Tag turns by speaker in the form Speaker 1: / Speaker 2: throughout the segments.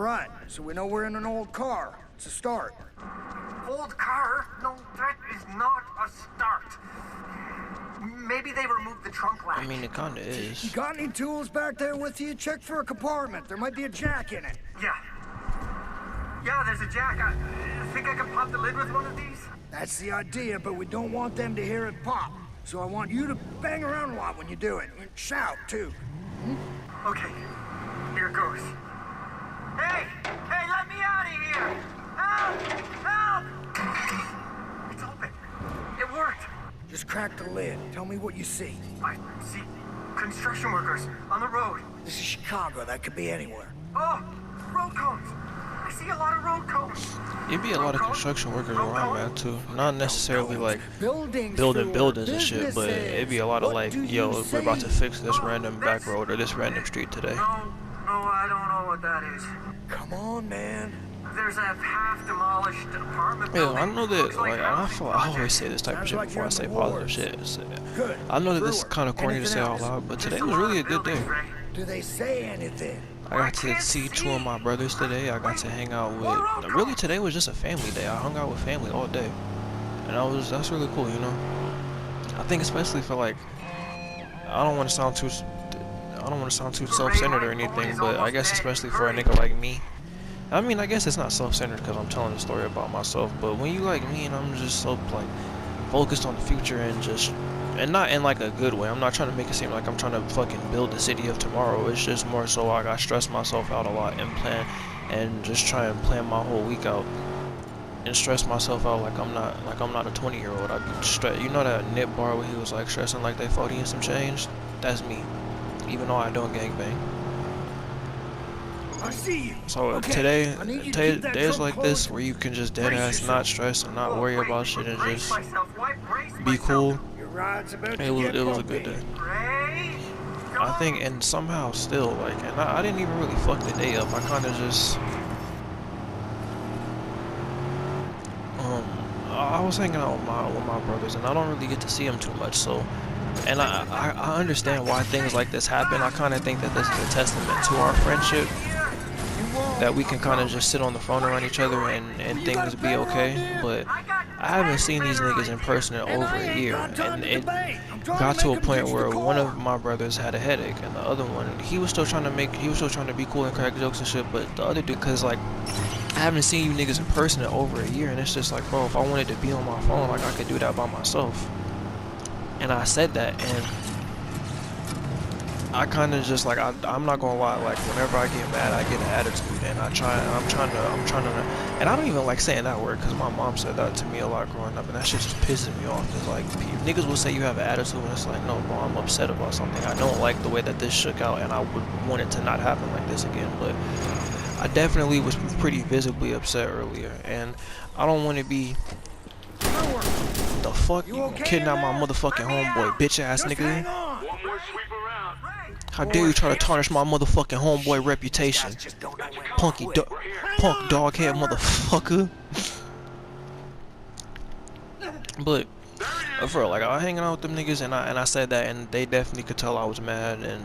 Speaker 1: right, so we know we're in an old car. It's a start.
Speaker 2: Old car? No, that is not a start. Maybe they removed the trunk latch.
Speaker 3: I mean, it kinda is.
Speaker 1: You got any tools back there with you? Check for a compartment. There might be a jack in it.
Speaker 2: Yeah, there's a jack. I think I can pop the lid with one of these?
Speaker 1: That's the idea, but we don't want them to hear it pop. So I want you to bang around a lot when you do it. And shout, too.
Speaker 2: Okay, here goes. Hey, let me out of here! Help! It's open. It worked.
Speaker 1: Just crack the lid. Tell me what you see.
Speaker 2: I see construction workers on the road.
Speaker 1: This is Chicago. That could be anywhere.
Speaker 2: Oh, road cones. I see a lot of road cones.
Speaker 3: It'd be a lot of construction workers where I'm at too. Not necessarily like
Speaker 1: building
Speaker 3: buildings and shit, but it'd be a lot of like, yo, we're about to fix this random back road or this random street today.
Speaker 2: No, I don't know what that is.
Speaker 1: Come on, man.
Speaker 2: There's a half-demolished apartment
Speaker 3: Yeah,
Speaker 2: building.
Speaker 3: I know that,
Speaker 2: Looks
Speaker 3: like, I feel like I always
Speaker 2: project.
Speaker 3: say this type of
Speaker 1: Sounds
Speaker 3: shit
Speaker 1: like
Speaker 3: before I
Speaker 1: you're
Speaker 3: say
Speaker 1: in the wars.
Speaker 3: positive shit. So,
Speaker 1: Good.
Speaker 3: I know that this is
Speaker 1: Brewer,
Speaker 3: kind of corny to
Speaker 1: anything
Speaker 3: say out
Speaker 1: else?
Speaker 3: loud, but today
Speaker 2: Just a
Speaker 3: was
Speaker 2: lot
Speaker 3: really a
Speaker 2: of
Speaker 3: good day.
Speaker 2: buildings, Ray.
Speaker 1: Do they say anything?
Speaker 3: I got to see two of my brothers today. I got to hang out with, really today was just a family day. I hung out with family all day. And that's really cool, you know? I think especially for like, I don't want to sound too self-centered or anything, but I guess especially for a nigga like me. I mean, I guess it's not self-centered because I'm telling a story about myself, but when you like me and I'm just so like focused on the future and not in like a good way. I'm not trying to make it seem like I'm trying to fucking build the city of tomorrow. It's just more so like I stress myself out a lot and plan and just try and plan my whole week out and stress myself out like I'm not a 20-year-old. I be stress. You know that Nip bar where he was like stressing like they 40 and some change? That's me, even though I don't gangbang.
Speaker 1: I see you.
Speaker 3: So
Speaker 1: Okay,
Speaker 3: today,
Speaker 1: I need you to keep that
Speaker 3: days
Speaker 1: trunk
Speaker 3: like this
Speaker 1: closed.
Speaker 3: where you can just dead
Speaker 1: Brace
Speaker 3: ass
Speaker 1: yourself.
Speaker 3: not stress and not worry about shit and
Speaker 2: Brace
Speaker 3: just
Speaker 2: myself. Why brace
Speaker 3: be
Speaker 2: myself?
Speaker 3: cool.
Speaker 1: Your ride's about to
Speaker 3: It was
Speaker 1: get
Speaker 3: a good
Speaker 1: bumpy.
Speaker 3: day.
Speaker 2: Ray,
Speaker 3: I think, and somehow still like, and I didn't even really fuck the day up. I kind of just, I was hanging out with my brothers, and I don't really get to see them too much. So, and I understand why things like this happen. I kind of think that this is a testament to our friendship, that we can kind of just sit on the phone around each other and things be okay. But I haven't seen these niggas in person in over a year, and it got to a point where one of my brothers had a headache, and the other one, he was still trying to be cool and crack jokes and shit. But the other dude, cause like I haven't seen you niggas in person in over a year, and it's just like, bro, if I wanted to be on my phone, like I could do that by myself. And I said that, and I kind of just like I'm not gonna lie, like whenever I get mad, I get an attitude, and I'm trying to, and I don't even like saying that word because my mom said that to me a lot growing up, and that shit just pisses me off. Cause like niggas will say you have an attitude, and it's like, no, bro, I'm upset about something. I don't like the way that this shook out, and I would want it to not happen like this again. But I definitely was pretty visibly upset earlier, and I don't want to be. The fuck you
Speaker 1: okay
Speaker 3: kidnap my
Speaker 1: in there? Let
Speaker 3: motherfucking
Speaker 1: me
Speaker 3: homeboy,
Speaker 1: out.
Speaker 3: bitch ass
Speaker 1: Just
Speaker 3: nigga.
Speaker 1: hang on.
Speaker 2: One more sweep around.
Speaker 3: How dare you try to tarnish my motherfucking homeboy reputation, punk dog head motherfucker. But for real, like I was hanging out with them niggas, and I said that, and they definitely could tell I was mad, and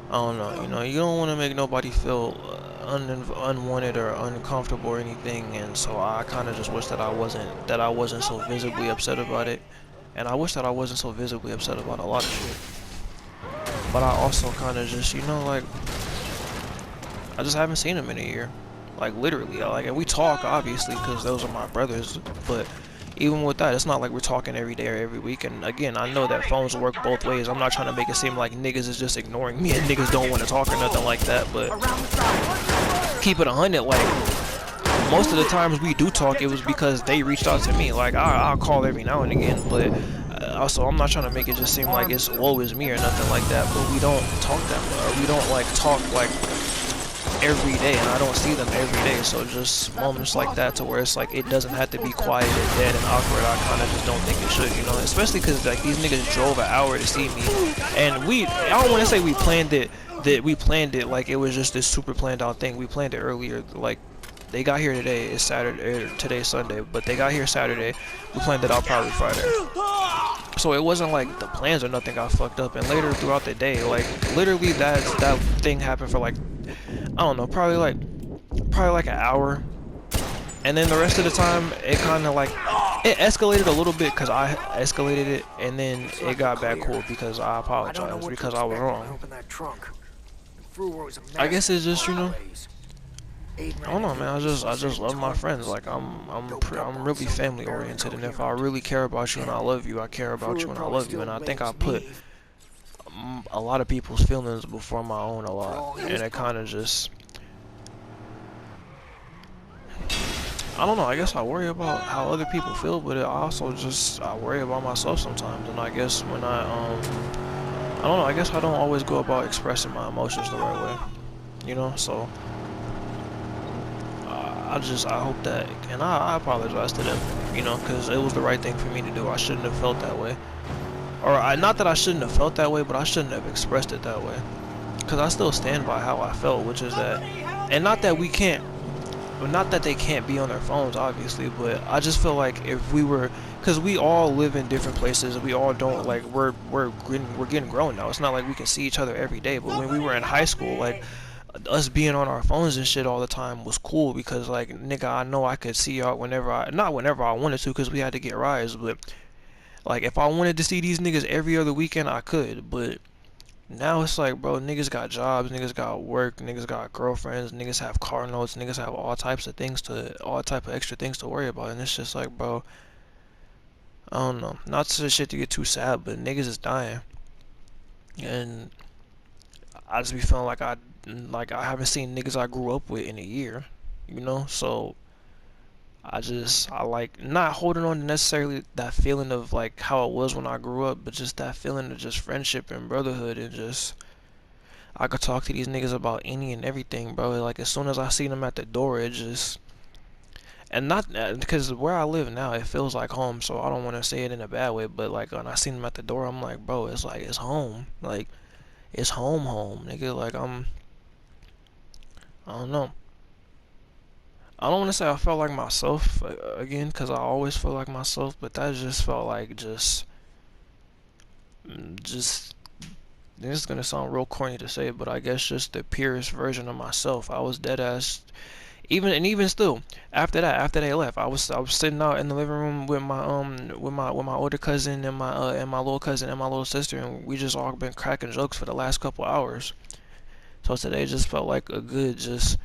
Speaker 3: I don't know, you know, you don't want to make nobody feel unwanted or uncomfortable or anything, and so I kind of just wish that I wasn't so visibly upset about it, and I wish that I wasn't so visibly upset about a lot of shit. But I also kind of just, you know, like I just haven't seen him in a year, like literally. Like, and we talk obviously because those are my brothers, but even with that, it's not like we're talking every day or every week. And again, I know that phones work both ways. I'm not trying to make it seem like niggas is just ignoring me and niggas don't want to talk or nothing like that, but keep it 100, like most of the times we do talk, it was because they reached out to me. Like I'll call every now and again, but also I'm not trying to make it just seem like it's woe is me or nothing like that, but we don't talk that much. We don't like talk like every day, and I don't see them every day, so just moments like that to where it's like it doesn't have to be quiet and dead and awkward. I kind of just don't think it should, you know, especially because like these niggas drove an hour to see me, and I don't want to say we planned it like it was just this super planned out thing. We planned it earlier, like they got here today, it's Saturday, today's Sunday, but they got here Saturday. We planned it out probably Friday. So it wasn't like the plans or nothing got fucked up, and later throughout the day, like literally that thing happened for like I don't know, probably like an hour. And then the rest of the time, it kind of like, it escalated a little bit because I escalated it, and then
Speaker 1: Looks
Speaker 3: it
Speaker 1: like we're
Speaker 3: got back
Speaker 1: clear.
Speaker 3: cool because I
Speaker 1: I don't know
Speaker 3: apologized
Speaker 1: what to
Speaker 3: because I was
Speaker 1: expect when I
Speaker 3: wrong.
Speaker 1: open that trunk. The Frewer was a
Speaker 3: I
Speaker 1: mess.
Speaker 3: guess it's just, you know,
Speaker 1: Aiden
Speaker 3: I
Speaker 1: ran
Speaker 3: don't know,
Speaker 1: into
Speaker 3: man.
Speaker 1: a
Speaker 3: I
Speaker 1: useless
Speaker 3: just love
Speaker 1: Satan's
Speaker 3: my friends.
Speaker 1: homeless.
Speaker 3: Like
Speaker 1: Doped up
Speaker 3: I'm
Speaker 1: on
Speaker 3: really
Speaker 1: something
Speaker 3: family
Speaker 1: barely
Speaker 3: oriented, and if I
Speaker 1: coherent.
Speaker 3: really care about you and I
Speaker 1: Hell,
Speaker 3: love you, I care
Speaker 1: the
Speaker 3: about
Speaker 1: Frewer
Speaker 3: you and I
Speaker 1: probably
Speaker 3: love you.
Speaker 1: still
Speaker 3: And I think I
Speaker 1: blames
Speaker 3: put
Speaker 1: me
Speaker 3: a lot of people's feelings before my own a
Speaker 1: for
Speaker 3: lot,
Speaker 1: all his
Speaker 3: and it kind of
Speaker 1: problems.
Speaker 3: just, I don't know. I guess I worry about how other people feel, but it also just I worry about myself sometimes. And I guess when I don't know. I guess I don't always go about expressing my emotions the right way, you know. So I hope that, and I apologize to them, you know, because it was the right thing for me to do. I shouldn't have felt that way, or not that I shouldn't have felt that way, but I shouldn't have expressed it that way. Because I still stand by how I felt, which is that, and not that we can't. But not that they can't be on their phones, obviously, but I just feel like if we were, because we all live in different places, we all don't like we're getting grown now. It's not like we can see each other every day. But when we were in high school, like us being on our phones and shit all the time was cool because like nigga, I know I could see y'all whenever not whenever I wanted to, because we had to get rides, but like if I wanted to see these niggas every other weekend, I could, but. Now it's like, bro, niggas got jobs, niggas got work, niggas got girlfriends, niggas have car notes, niggas have all type of extra things to worry about, and it's just like, bro, I don't know, not to shit to get too sad, but niggas is dying, and I just be feeling like I haven't seen niggas I grew up with in a year, you know, so I like not holding on to necessarily that feeling of like how it was when I grew up, but just that feeling of just friendship and brotherhood and just I could talk to these niggas about any and everything, bro. Like as soon as I see them at the door, it just and not because where I live now, it feels like home. So I don't want to say it in a bad way, but like when I see them at the door, I'm like, bro, it's like it's home. Like it's home, nigga. Like I don't know. I don't want to say I felt like myself again, cause I always feel like myself, but that just felt like just. This is gonna sound real corny to say, but I guess just the purest version of myself. I was dead ass even still after they left I was sitting out in the living room with my older cousin and my little cousin and my little sister, and we just all been cracking jokes for the last couple hours. So today just felt like a good just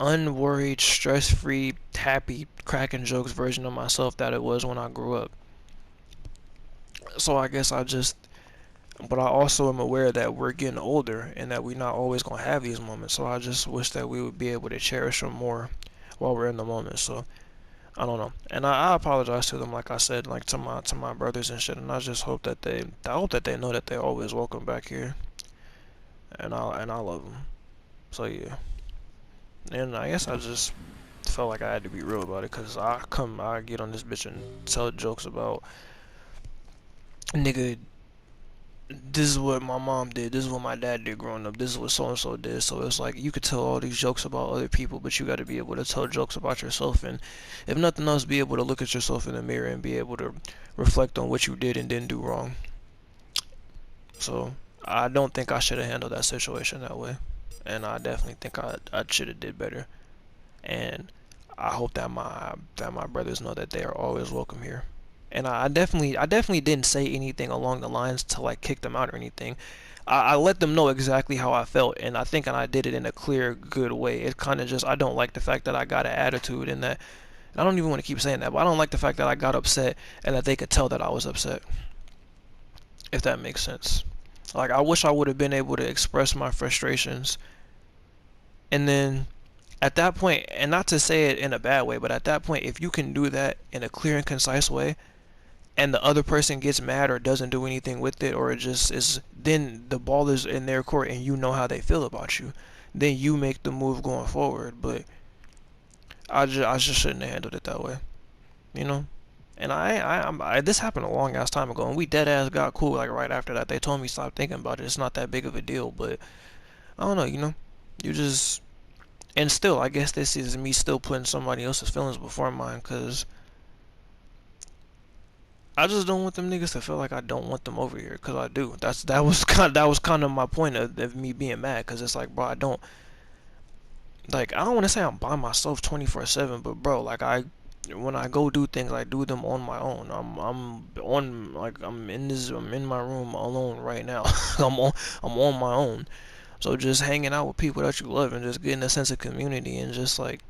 Speaker 3: unworried, stress-free, happy cracking jokes version of myself that it was when I grew up. So I guess I just but I also am aware that we're getting older and that we're not always gonna have these moments. So I just wish that we would be able to cherish them more while we're in the moment. So I don't know, and I apologize to them, like I said, like to my brothers and shit. And I just hope that I hope that they know that they're always welcome back here, and I love them. So yeah, and I guess I just felt like I had to be real about it, cause I get on this bitch and tell jokes about nigga, this is what my mom did, this is what my dad did growing up, this is what so and so did. So it's like you could tell all these jokes about other people, but you got to be able to tell jokes about yourself, and if nothing else, be able to look at yourself in the mirror and be able to reflect on what you did and didn't do wrong. So I don't think I should have handled that situation that way, and I definitely think I should have did better. And I hope that my brothers know that they are always welcome here. And I definitely didn't say anything along the lines to like kick them out or anything. I let them know exactly how I felt, and I think I did it in a clear, good way. It kind of just I don't like the fact that I got an attitude and that and I don't even want to keep saying that, but I don't like the fact that I got upset and that they could tell that I was upset. If that makes sense. Like I wish I would have been able to express my frustrations, and then at that point, and not to say it in a bad way, but at that point, if you can do that in a clear and concise way, and the other person gets mad or doesn't do anything with it, or it just is, then the ball is in their court and you know how they feel about you. Then you make the move going forward. But I just shouldn't have handled it that way, you know. And this happened a long ass time ago, and we dead ass got cool like right after that. They told me stop thinking about it. It's not that big of a deal, but I don't know, you know. You just and still, I guess this is me still putting somebody else's feelings before mine, cause I just don't want them niggas to feel like I don't want them over here, cause I do. That was kind of my point of me being mad, cause it's like, bro, I don't like, I don't want to say I'm by myself 24/7, but bro, like when I go do things, I do them on my own. I'm in my room alone right now. I'm on my own. So just hanging out with people that you love and just getting a sense of community and just like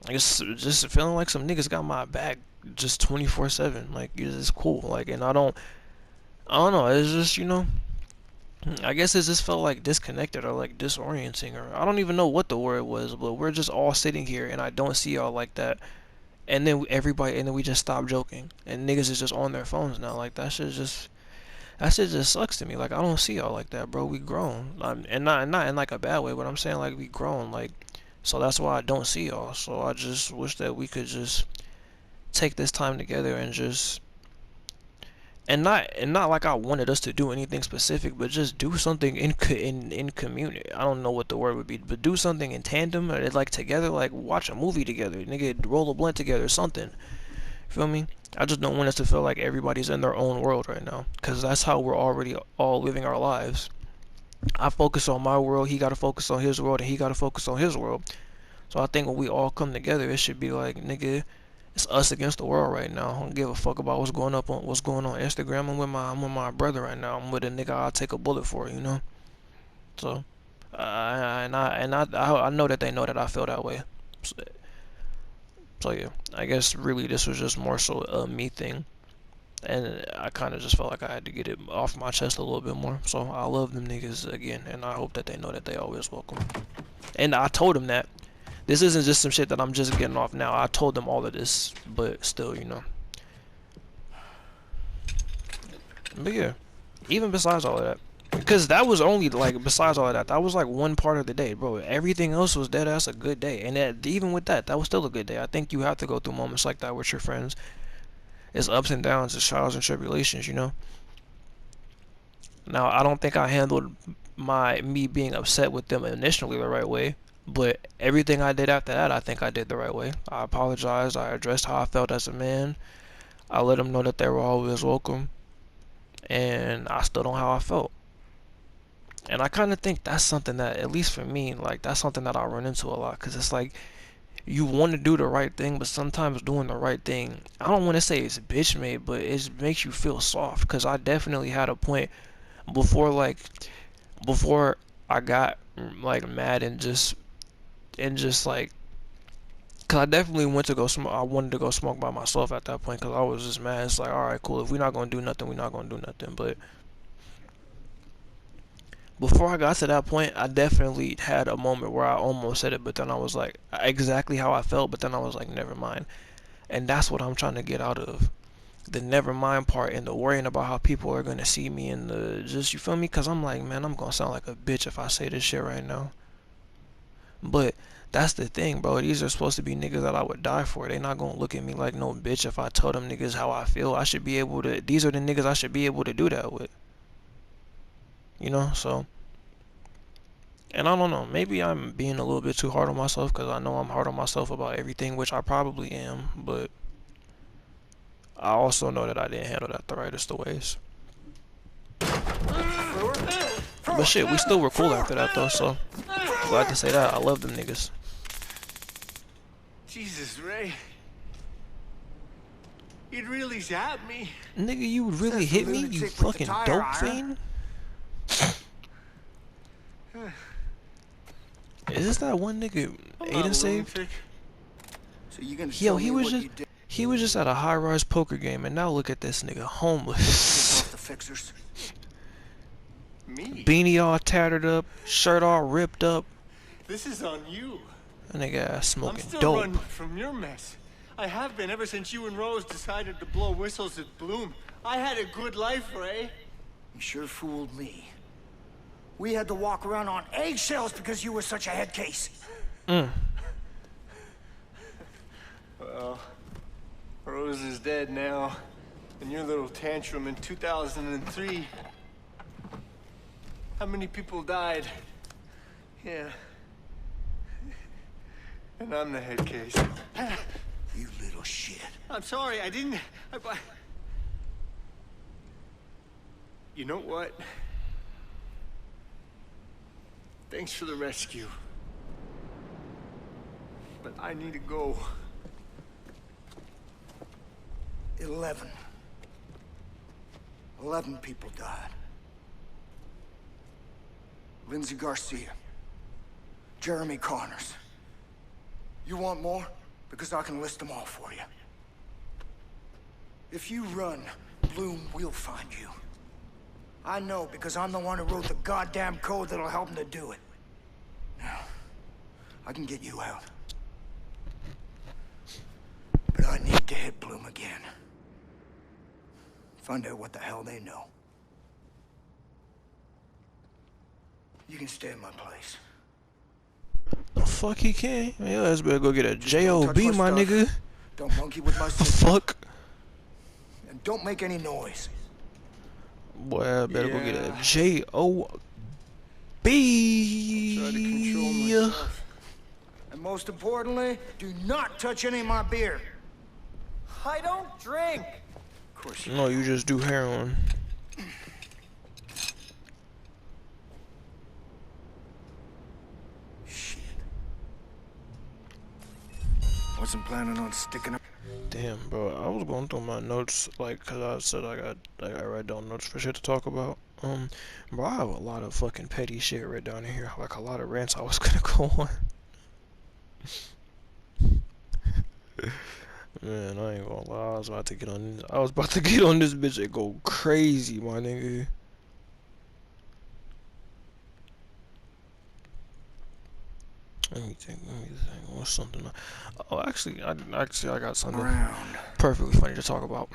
Speaker 3: I guess just feeling like some niggas got my back just 24/7. Like it's cool. Like, and I don't know. It's just, I guess it just felt like disconnected or like disorienting, or I don't even know what the word was, but we're just all sitting here and I don't see y'all like that. And then we just stop joking and niggas is just on their phones now. Like that shit just sucks to me. Like I don't see y'all like that, bro. We grown, and not in like a bad way, but I'm saying like we grown. Like, so that's why I don't see y'all. So I just wish that we could just take this time together and just and not like I wanted us to do anything specific, but just do something in community. I don't know what the word would be, but do something in tandem or like together, like watch a movie together, nigga, roll a blunt together, something. Feel me? I just don't want us to feel like everybody's in their own world right now, cause that's how we're already all living our lives. I focus on my world, he gotta focus on his world, and he gotta focus on his world. So I think when we all come together, it should be like, nigga, it's us against the world right now. I don't give a fuck about what's going on Instagram. I'm with my brother right now. I'm with a nigga I'll take a bullet for, you know. So, I know that they know that I feel that way. So yeah, I guess really this was just more so a me thing, and I kind of just felt like I had to get it off my chest a little bit more. So I love them niggas again, and I hope that they know that they always welcome. And I told them that. This isn't just some shit that I'm just getting off now. I told them all of this, but still, But yeah, even besides all of that, because that was only like, besides all of that, that was like one part of the day, bro. Everything else was dead ass a good day, and even with that, that was still a good day. I think you have to go through moments like that with your friends. It's ups and downs, it's trials and tribulations. Now, I don't think I handled me being upset with them initially the right way. But everything I did after that, I think I did the right way. I apologized. I addressed how I felt as a man. I let them know that they were always welcome. And I stood on how I felt. And I kind of think that's something that, at least for me, like, that's something that I run into a lot. Because it's like, you want to do the right thing, but sometimes doing the right thing, I don't want to say it's bitch made, but it makes you feel soft. Because I definitely had a point before, before I got, like, mad and just like, cause I definitely went to go smoke. I wanted to go smoke by myself at that point, cause I was just mad. It's like, all right, cool. If we're not gonna do nothing, we're not gonna do nothing. But before I got to that point, I definitely had a moment where I almost said it, but then I was like, exactly how I felt. But then I was like, never mind. And that's what I'm trying to get out of the never mind part and the worrying about how people are gonna see me and the just, you feel me? Cause I'm like, man, I'm gonna sound like a bitch if I say this shit right now. But that's the thing, bro. These are supposed to be niggas that I would die for. They not gonna look at me like no bitch if I tell them niggas how I feel. I should be able to. These are the niggas I should be able to do that with. So. And I don't know. Maybe I'm being a little bit too hard on myself because I know I'm hard on myself about everything, which I probably am. But I also know that I didn't handle that the rightest of ways. But shit, we still were cool after that though. So glad to say that. I love them niggas.
Speaker 4: Jesus, Ray. You'd really zap me.
Speaker 3: Nigga, you would really hit me, you fucking dope fiend? Is this that one nigga Aiden saved?
Speaker 1: So you gonna
Speaker 3: Yo, he was just at a high-rise poker game, and now look at this nigga, homeless.
Speaker 1: the fixers.
Speaker 4: Me?
Speaker 3: Beanie all tattered up, shirt all ripped up.
Speaker 4: This is on you.
Speaker 3: That nigga ass smoking
Speaker 4: I'm still
Speaker 3: dope.
Speaker 4: running from your mess. I have been ever since you and Rose decided to blow whistles at Bloom. I had a good life, Ray.
Speaker 1: You sure fooled me. We had to walk around on eggshells because you were such a head case.
Speaker 4: Well, Rose is dead now, and your little tantrum in 2003. How many people died? Yeah. And I'm the head case.
Speaker 1: You little shit.
Speaker 4: I'm sorry, I didn't... You know what? Thanks for the rescue. But I need to go.
Speaker 1: 11 people died. Lindsay Garcia. Jeremy Connors. You want more? Because I can list them all for you. If you run, Bloom will find you. I know, because I'm the one who wrote the goddamn code that'll help him to do it. Now, I can get you out. But I need to hit Bloom again. Find out what the hell they know. You can stay in my place.
Speaker 3: The fuck he can? Man, your ass better go get a
Speaker 1: Don't
Speaker 3: J.O.B.,
Speaker 1: touch
Speaker 3: my
Speaker 1: stuff.
Speaker 3: nigga.
Speaker 1: Don't monkey with my
Speaker 3: The
Speaker 1: system.
Speaker 3: fuck?
Speaker 1: And don't make any noise.
Speaker 3: Boy, I better go get a
Speaker 4: Yeah.
Speaker 3: J.O.B.
Speaker 4: Try to control myself.
Speaker 1: And most importantly, do not touch any of my beer.
Speaker 2: I don't drink.
Speaker 1: Of course you
Speaker 3: No, you just do heroin.
Speaker 1: Shit. Wasn't planning on sticking up.
Speaker 3: Damn, bro, I was going through my notes, like, cause I said I write down notes for shit to talk about. Bro, I have a lot of fucking petty shit right down here, like a lot of rants I was gonna go on. Man, I ain't gonna lie, I was about to get on this bitch and go crazy, my nigga. Let me think, what's something? Oh, actually, I got something
Speaker 1: Around.
Speaker 3: perfectly funny to talk about.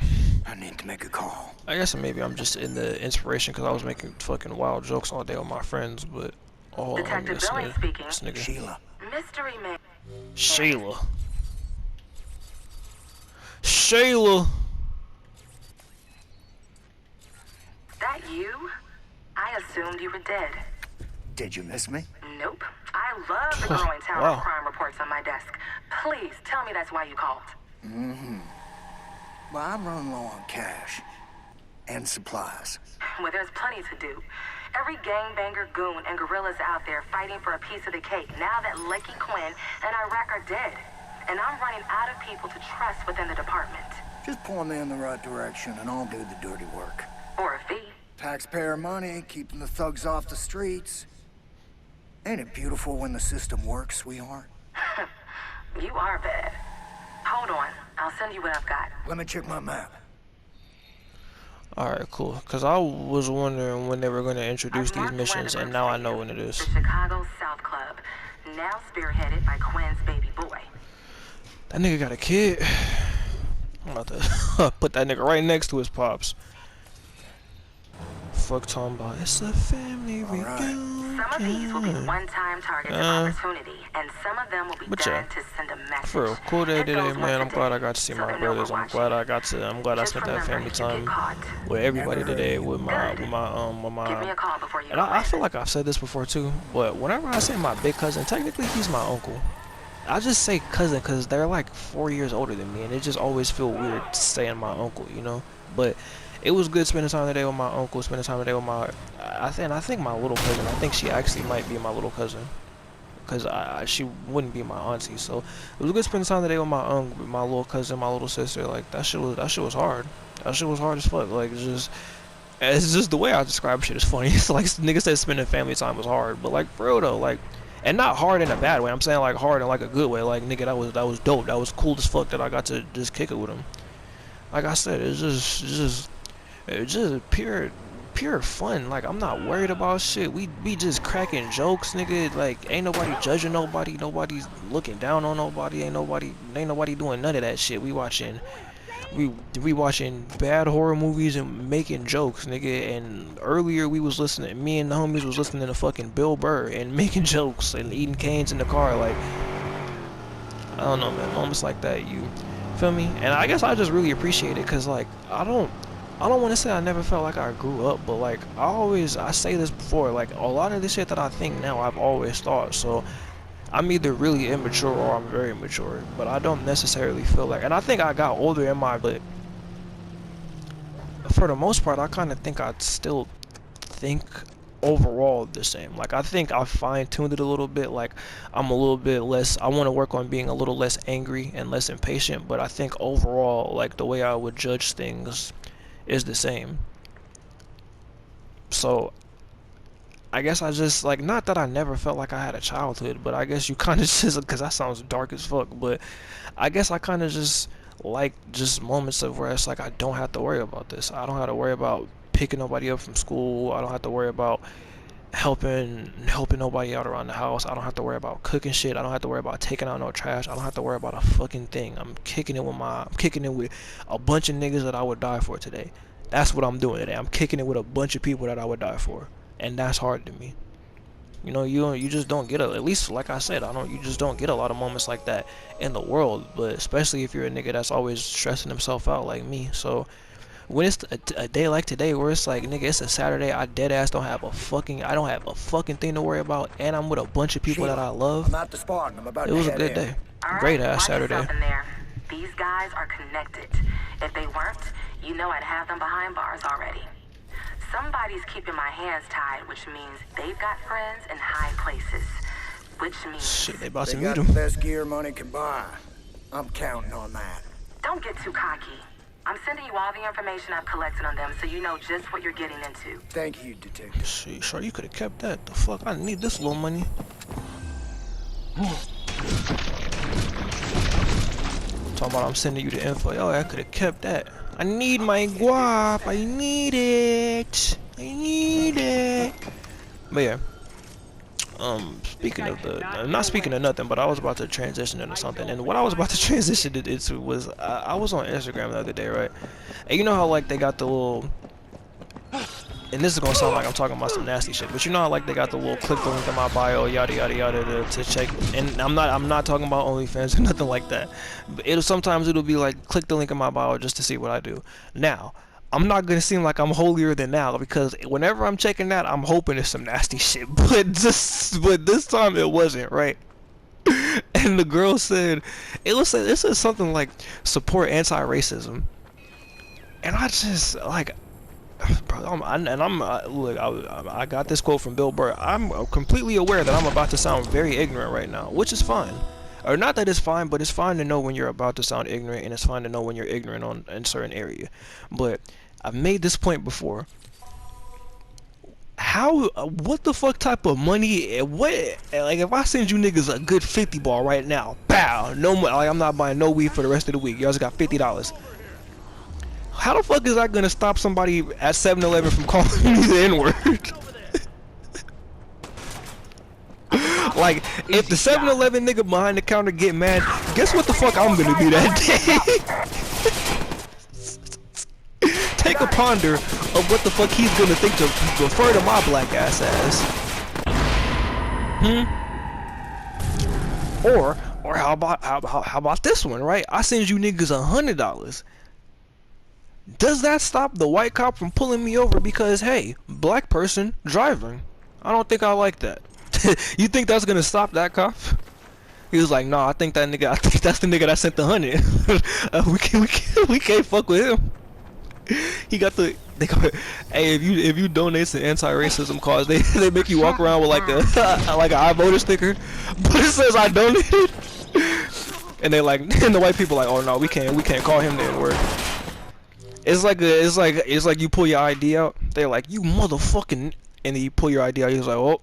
Speaker 1: I need to make a call.
Speaker 3: I guess maybe I'm just in the inspiration because I was making fucking wild jokes all day with my friends, but
Speaker 5: Detective Billings speaking.
Speaker 3: this nigga,
Speaker 1: Sheila.
Speaker 5: Mystery man.
Speaker 3: Shayla.
Speaker 5: That you? I assumed you were dead.
Speaker 1: Did you miss me?
Speaker 5: Nope. I love the growing tower
Speaker 3: Wow.
Speaker 5: of crime reports on my desk. Please tell me that's why you called.
Speaker 1: Well, I'm running low on cash. And supplies.
Speaker 5: Well, there's plenty to do. Every gangbanger, goon, and gorilla's out there fighting for a piece of the cake now that Lucky Quinn and Iraq are dead. And I'm running out of people to trust within the department.
Speaker 1: Just point me in the right direction and I'll do the dirty work.
Speaker 5: Or a fee.
Speaker 1: Taxpayer money, keeping the thugs off the streets. Ain't it beautiful when the system works, sweetheart?
Speaker 5: You are bad. Hold on. I'll send you what I've got.
Speaker 1: Let me check my map.
Speaker 3: Alright, cool. Because I was wondering when they were going to introduce
Speaker 5: I've
Speaker 3: these
Speaker 5: marked
Speaker 3: missions,
Speaker 5: one
Speaker 3: and
Speaker 5: of
Speaker 3: now I
Speaker 5: them
Speaker 3: know
Speaker 5: for
Speaker 3: when it
Speaker 5: you.
Speaker 3: is.
Speaker 5: The Chicago South Club, now spearheaded by Quinn's baby boy.
Speaker 3: That nigga got a kid. I'm about to put that nigga right next to his pops. Fuck talking about it's a family reunion.
Speaker 5: Some of these will be one-time targets of opportunity, and some of them will be
Speaker 3: But
Speaker 5: done
Speaker 3: yeah,
Speaker 5: to send a message.
Speaker 3: for real, cool day
Speaker 5: Hit
Speaker 3: today,
Speaker 5: those
Speaker 3: man. I'm
Speaker 5: once a
Speaker 3: glad
Speaker 5: day,
Speaker 3: I got to see
Speaker 5: so
Speaker 3: my
Speaker 5: they know we're
Speaker 3: brothers. I'm
Speaker 5: watching.
Speaker 3: glad I
Speaker 5: Just
Speaker 3: spent that
Speaker 5: remember,
Speaker 3: family
Speaker 5: if you get
Speaker 3: time
Speaker 5: caught,
Speaker 3: with everybody
Speaker 1: Never
Speaker 3: today, with
Speaker 5: Good.
Speaker 3: my
Speaker 5: give me a call before you
Speaker 3: and
Speaker 5: go
Speaker 3: I
Speaker 5: in.
Speaker 3: feel like I've said this before too, but whenever I say my big cousin, technically he's my uncle. I just say cousin because they're like 4 years older than me, and it just always feel weird saying my uncle, you know. But it was good spending time today with my uncle, spending time today with my, I think my little cousin. I think she actually might be my little cousin, because she wouldn't be my auntie. So it was good spending time today with my little cousin, my little sister. Like that shit was hard. That shit was hard as fuck. Like it's just the way I describe shit is funny. It's like nigga said spending family time was hard, but like for real though, like. And not hard in a bad way. I'm saying like hard in like a good way. Like nigga, that was dope. That was cool as fuck that I got to just kick it with him. Like I said, it's just pure fun. Like I'm not worried about shit. We just cracking jokes, nigga. Like ain't nobody judging nobody. Nobody's looking down on nobody. Ain't nobody doing none of that shit. We watching bad horror movies and making jokes, nigga. And earlier me and the homies was listening to fucking Bill Burr and making jokes and eating canes in the car. Like I don't know, man. Moments like that, you feel me? And I guess I just really appreciate it, cause like I don't want to say I never felt like I grew up, but like I say this before, like a lot of the shit that I think now I've always thought. So I'm either really immature or I'm very mature, but I don't necessarily feel like, and I think I got older in my, but for the most part, I kind of think I'd still think overall the same. Like, I think I fine-tuned it a little bit. Like, I'm a little bit less, I want to work on being a little less angry and less impatient, but I think overall, like, the way I would judge things is the same. So I guess I just, like, not that I never felt like I had a childhood, but I guess you kind of just, because that sounds dark as fuck, but I guess I kind of just like just moments of where it's like I don't have to worry about this. I don't have to worry about picking nobody up from school. I don't have to worry about helping nobody out around the house. I don't have to worry about cooking shit. I don't have to worry about taking out no trash. I don't have to worry about a fucking thing. I'm kicking it with a bunch of niggas that I would die for today. That's what I'm doing today. I'm kicking it with a bunch of people that I would die for. And that's hard to me. You know, you just don't get at least like I said, you just don't get a lot of moments like that in the world, but especially if you're a nigga that's always stressing himself out like me. So when it's a day like today where it's like, nigga, it's a Saturday, I dead ass don't have a fucking thing to worry about, and I'm with a bunch of people that I love.
Speaker 1: I'm at the spot and I'm about
Speaker 3: it was a good day. Great ass Saturday.
Speaker 5: These guys are connected. If they weren't, you know I'd have them behind bars already. Somebody's keeping my hands tied, which means they've got friends in high places. Which means
Speaker 3: shit, they about to meet
Speaker 1: got
Speaker 3: them.
Speaker 1: The best gear money can buy. I'm counting on that.
Speaker 5: Don't get too cocky. I'm sending you all the information I've collected on them so you know just what you're getting into.
Speaker 1: Thank you, Detective.
Speaker 3: Shit, sure, you could have kept that. The fuck, I need this little money. Talking about I'm sending you the info. Yo, I could have kept that. I need my guap. I need it. I need it. But yeah. Speaking of not speaking of nothing, but I was about to transition into something, and what I was about to transition it into was I was on Instagram the other day, right? And you know how like they got the little, and this is gonna sound like I'm talking about some nasty shit, but you know how like they got the little click the link in my bio, yada yada yada to check. And I'm not talking about OnlyFans or nothing like that. But sometimes it'll be like click the link in my bio just to see what I do. Now, I'm not gonna seem like I'm holier than thou, because whenever I'm checking that, I'm hoping it's some nasty shit. But this time it wasn't, right? And the girl said, it said something like support anti-racism, and I just like, bro, look, I got this quote from Bill Burr. I'm completely aware that I'm about to sound very ignorant right now, which is fine. Or not that it's fine, but it's fine to know when you're about to sound ignorant, and it's fine to know when you're ignorant in certain area. But I've made this point before. What the fuck type of money, like if I send you niggas a good 50 ball right now, pow, no more, like I'm not buying no weed for the rest of the week, y'all just got $50. How the fuck is that gonna stop somebody at 7-Eleven from calling me the N-word? Like, if the 7-Eleven nigga behind the counter get mad, guess what the fuck I'm gonna do that day? Take a ponder of what the fuck he's gonna think to refer to my black ass as. Or how about this one, right? I send you niggas $100. Does that stop the white cop from pulling me over because, hey, black person driving? I don't think I like that. You think that's gonna stop that cop? He was like, nah, I think that's the nigga that sent the 100. We can't fuck with him. He got hey, if you donate to anti-racism cause, they make you walk around with like an I voted sticker, but it says I donated. And and the white people like, oh no, we can't call him the N-word. It's like you pull your ID out. They're like, you motherfucking, and then you pull your ID out. He's like, oh,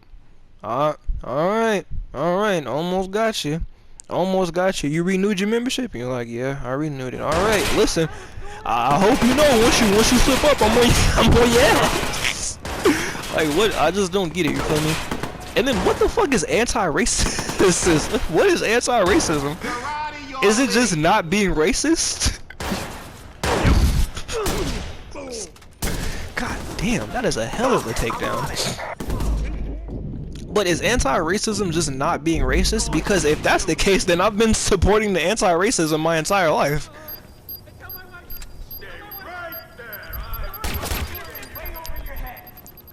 Speaker 3: all right, almost got you. You renewed your membership? And you're like, yeah, I renewed it. All right, listen, I hope you know once you slip up, I'm on your ass. Like, what? I just don't get it. You feel me? And then what the fuck is anti-racism? What is anti-racism? Is it just not being racist? God damn, that is a hell of a takedown. But is anti-racism just not being racist? Because if that's the case, then I've been supporting the anti-racism my entire life.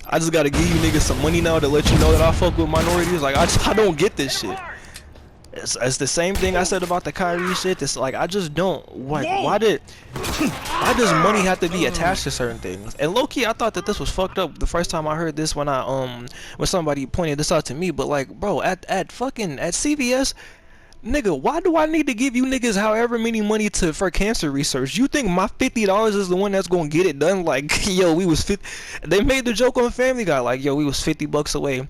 Speaker 3: I just gotta give you niggas some money now to let you know that I fuck with minorities. Like, I don't get this shit. It's the same thing I said about the Kyrie shit. It's like I just don't like why does money have to be attached to certain things? And low key, I thought that this was fucked up the first time I heard this when when somebody pointed this out to me. But like, bro, at CVS, nigga, why do I need to give you niggas however many money for cancer research? You think my $50 is the one that's gonna get it done? Like, yo, we was they made the joke on Family Guy, like, yo, we was $50 away.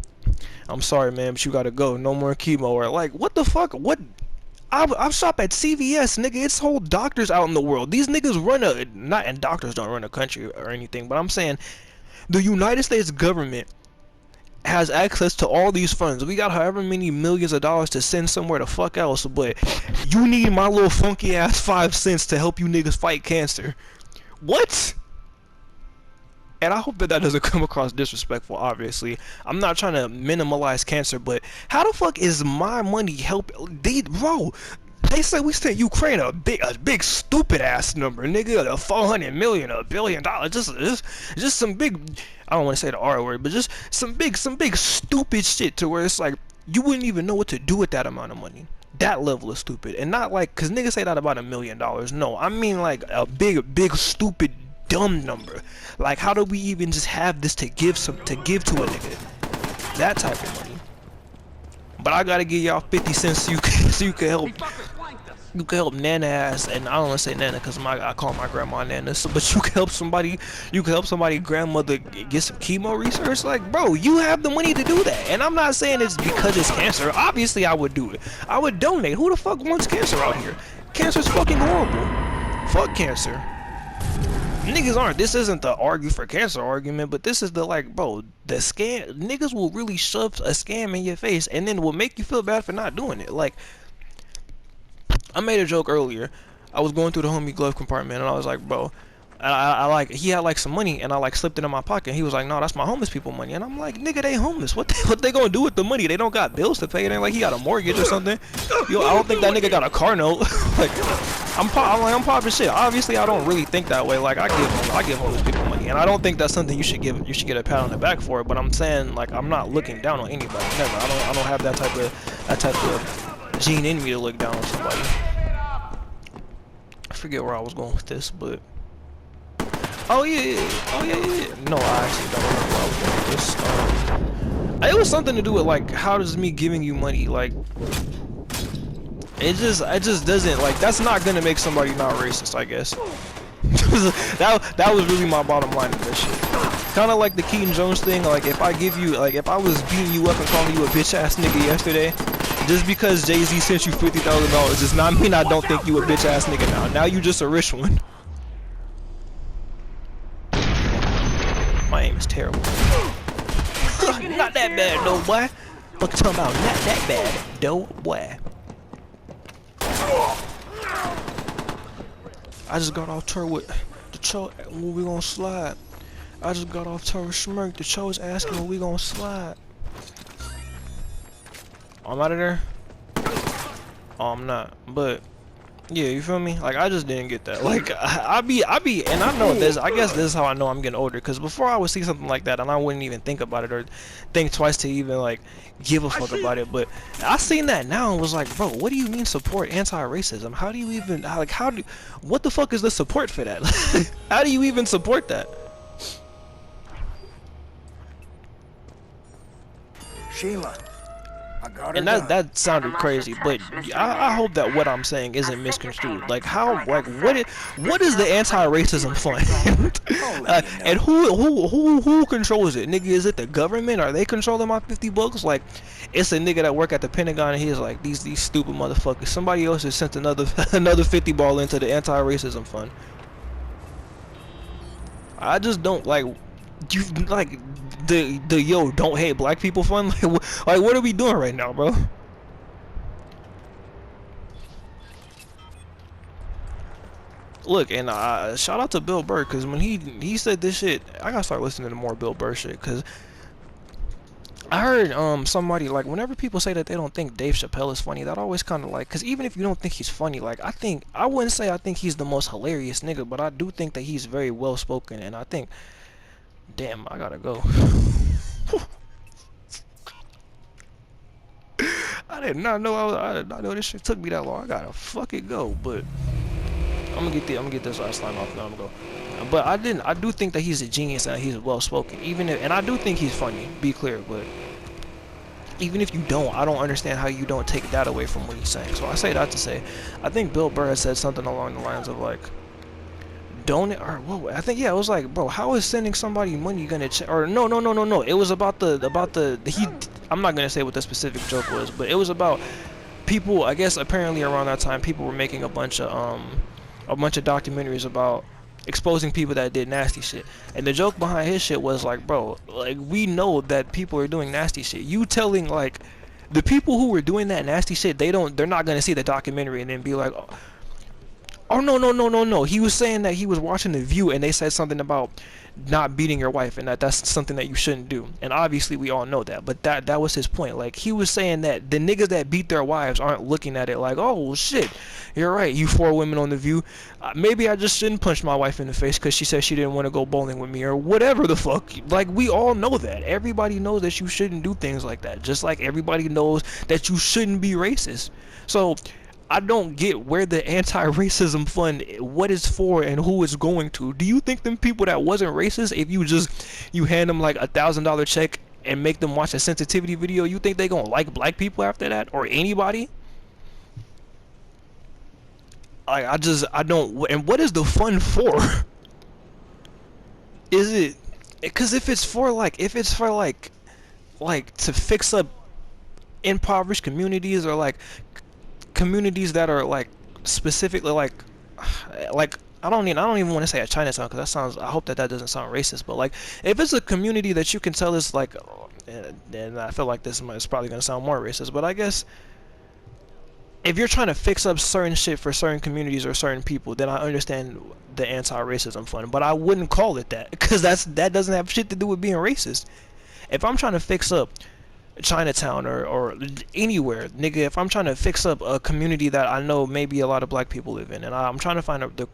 Speaker 3: I'm sorry, man, but you gotta go. No more chemo. Or like, what the fuck? What? I shop at CVS, nigga. It's whole doctors out in the world. These niggas run and doctors don't run a country or anything, but I'm saying the United States government has access to all these funds. We got however many millions of dollars to send somewhere the fuck else, but you need my little funky ass 5 cents to help you niggas fight cancer. What? And I hope that doesn't come across disrespectful, obviously. I'm not trying to minimalize cancer, but how the fuck is my money bro, they say we sent Ukraine a big stupid ass number, nigga, 400 million, $1 billion, just some big, I don't want to say the R word, but just some big stupid shit to where it's like, you wouldn't even know what to do with that amount of money. That level of stupid. And not like, cause niggas say that about $1 million. No, I mean like a big stupid dumb number. Like, how do we even just have this to give to a nigga? That type of money. But I gotta give y'all 50 cents so you can help Nana ass, and I don't want to say Nana because I call my grandma Nana. So, but you can help somebody grandmother get some chemo research. Like, bro, you have the money to do that. And I'm not saying it's because it's cancer. Obviously, I would do it. I would donate. Who the fuck wants cancer out here? Cancer's fucking horrible. Fuck cancer. Niggas aren't. This isn't the argue for cancer argument, but this is the like, bro, the scam. Niggas will really shove a scam in your face and then will make you feel bad for not doing it. Like, I made a joke earlier. I was going through the homie glove compartment and I was like, bro, he had like some money and I like slipped it in my pocket. He was like, no, that's my homeless people money. And I'm like, nigga, they homeless. What they gonna do with the money? They don't got bills to pay. It ain't like he got a mortgage or something. Yo, I don't think that nigga got a car note. Like, I'm popping shit. Obviously, I don't really think that way. Like, I give homeless people money, and I don't think that's something you should get a pat on the back for. But I'm saying, like, I'm not looking down on anybody. Never. I don't have that type of gene in me to look down on somebody. I forget where I was going with this, but oh yeah. No, I actually don't remember where I was going with this. It was something to do with like, how does me giving you money, like, it just doesn't, like, that's not gonna make somebody not racist, I guess. that was really my bottom line of this shit. Kind of like the Keaton Jones thing. Like, if I was beating you up and calling you a bitch ass nigga yesterday, just because Jay-Z sent you $50,000 does not mean I don't think you a bitch ass nigga now. Now you just a rich one. My aim is terrible. Not that bad, though, boy. Fuck talking about not that bad, though, boy. I just got off tour with the Cho. When we gonna slide? I just got off tour with Schmirk. The Cho's asking when we gonna slide. I'm out of there. Oh, I'm not. But yeah, you feel me? Like, I just didn't get that. Like, I be, and I know this. I guess this is how I know I'm getting older. Cause before I would see something like that, and I wouldn't even think about it or think twice to even like give a fuck about it. But I seen that now and was like, bro, what do you mean support anti-racism? How do you even what the fuck is the support for that? How do you even support that?
Speaker 1: Sheila.
Speaker 3: And that sounded crazy, but I hope that what I'm saying isn't misconstrued. Like, what is the anti-racism fund? And who controls it? Nigga, is it the government? Are they controlling my $50? Like, it's a nigga that work at the Pentagon and he's like, these stupid motherfuckers. Somebody else has sent another 50 ball into the anti-racism fund. I just don't like the yo don't hate black people fun. Like what are we doing right now, bro? Look, and shout out to Bill Burr, because when he said this shit, I gotta start listening to more Bill Burr shit. Because I heard somebody, like, whenever people say that they don't think Dave Chappelle is funny, that always kind of like, because even if you don't think he's funny, like, I wouldn't say I think he's the most hilarious nigga, but I do think that he's very well spoken. And I think, damn, I gotta go. I did not know I did not know this shit took me that long. I gotta fucking go, but I'm gonna get this last line off now. I'm gonna go. But I do think that he's a genius and he's well spoken. Even if, and I do think he's funny. Be clear, but even if you don't, I don't understand how you don't take that away from what he's saying. So I say that to say, I think Bill Burr has said something along the lines of like, donate, or whoa, I think, yeah, it was like, bro, how is sending somebody money gonna or no, it was about he, I'm not gonna say what the specific joke was, but it was about people, I guess apparently around that time, people were making a bunch of documentaries about exposing people that did nasty shit, and the joke behind his shit was like, bro, like, we know that people are doing nasty shit. You telling like the people who were doing that nasty shit, they're not gonna see the documentary and then be like, oh no. He was saying that he was watching The View and they said something about not beating your wife and that's something that you shouldn't do. And obviously we all know that, but that was his point. Like, he was saying that the niggas that beat their wives aren't looking at it like, oh shit, you're right, you 4 women on The View. Maybe I just shouldn't punch my wife in the face because she said she didn't want to go bowling with me or whatever the fuck. Like, we all know that. Everybody knows that you shouldn't do things like that. Just like everybody knows that you shouldn't be racist. So I don't get where the anti-racism fund, what it's for and who it's going to. Do you think them people that wasn't racist, if you hand them like $1,000 check and make them watch a sensitivity video, you think they gonna like black people after that, or anybody? Like, I don't. And what is the fund for? Is it? Because if it's for like to fix up impoverished communities, or like communities that are like specifically like I don't even want to say a Chinatown, because that sounds, I hope that doesn't sound racist, but like if it's a community that you can tell is like, and I feel like this is probably gonna sound more racist, but I guess if you're trying to fix up certain shit for certain communities or certain people, then I understand the anti-racism fund, but I wouldn't call it that, because that doesn't have shit to do with being racist. If I'm trying to fix up Chinatown or anywhere, nigga, if I'm trying to fix up a community that I know maybe a lot of black people live in, and I'm trying to find the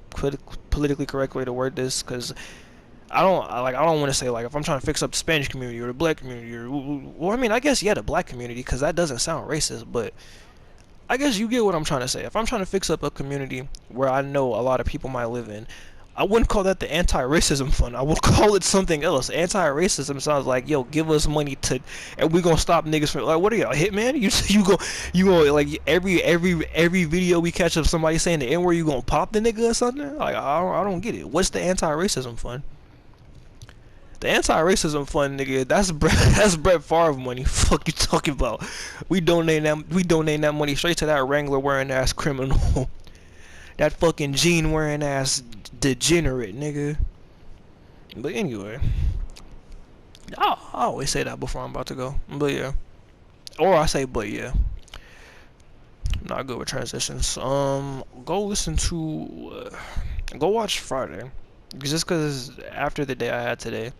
Speaker 3: politically correct way to word this, because I don't want to say like if I'm trying to fix up the Spanish community or the black community, or well, I mean, I guess, yeah, the black community, because that doesn't sound racist, but I guess you get what I'm trying to say. If I'm trying to fix up a community where I know a lot of people might live in, I wouldn't call that the anti-racism fund. I would call it something else. Anti-racism sounds like, yo, give us money to, and we gonna stop niggas from, like, what are y'all, hitman? You go like every video we catch of somebody saying the N-word, you gonna pop the nigga or something? Like, I don't get it. What's the anti-racism fund? The anti-racism fund, nigga, that's Brett Favre money. Fuck you talking about? We donate that money straight to that Wrangler wearing ass criminal. That fucking jean wearing ass degenerate, nigga. But anyway, I always say that before I'm about to go. But yeah, or I say but yeah. I'm not good with transitions. Go listen to, go watch Friday, just because after the day I had today,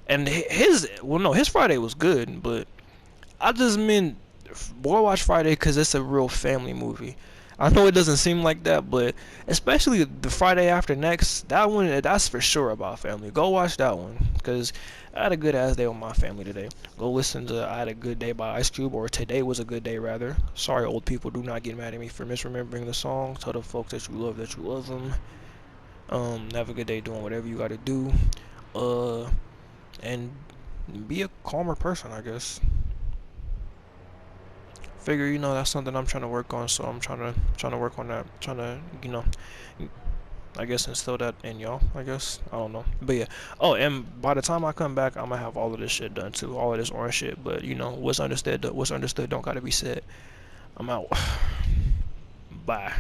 Speaker 3: and his Friday was good, but I just meant go watch Friday because it's a real family movie. I know it doesn't seem like that, but especially the Friday after next, that one, that's for sure about family. Go watch that one, because I had a good ass day with my family today. Go listen to I Had a Good Day by Ice Cube, or Today Was a Good Day, rather. Sorry, old people, do not get mad at me for misremembering the song. Tell the folks that you love them. Have a good day doing whatever you gotta do. And be a calmer person, I guess. Figure, you know, that's something I'm trying to work on, so I'm trying to work on that, trying to, you know, I guess instill that in y'all, I guess, I don't know, but yeah. Oh, and by the time I come back, I'm gonna have all of this shit done too, all of this orange shit, but you know, what's understood don't gotta be said. I'm out. Bye.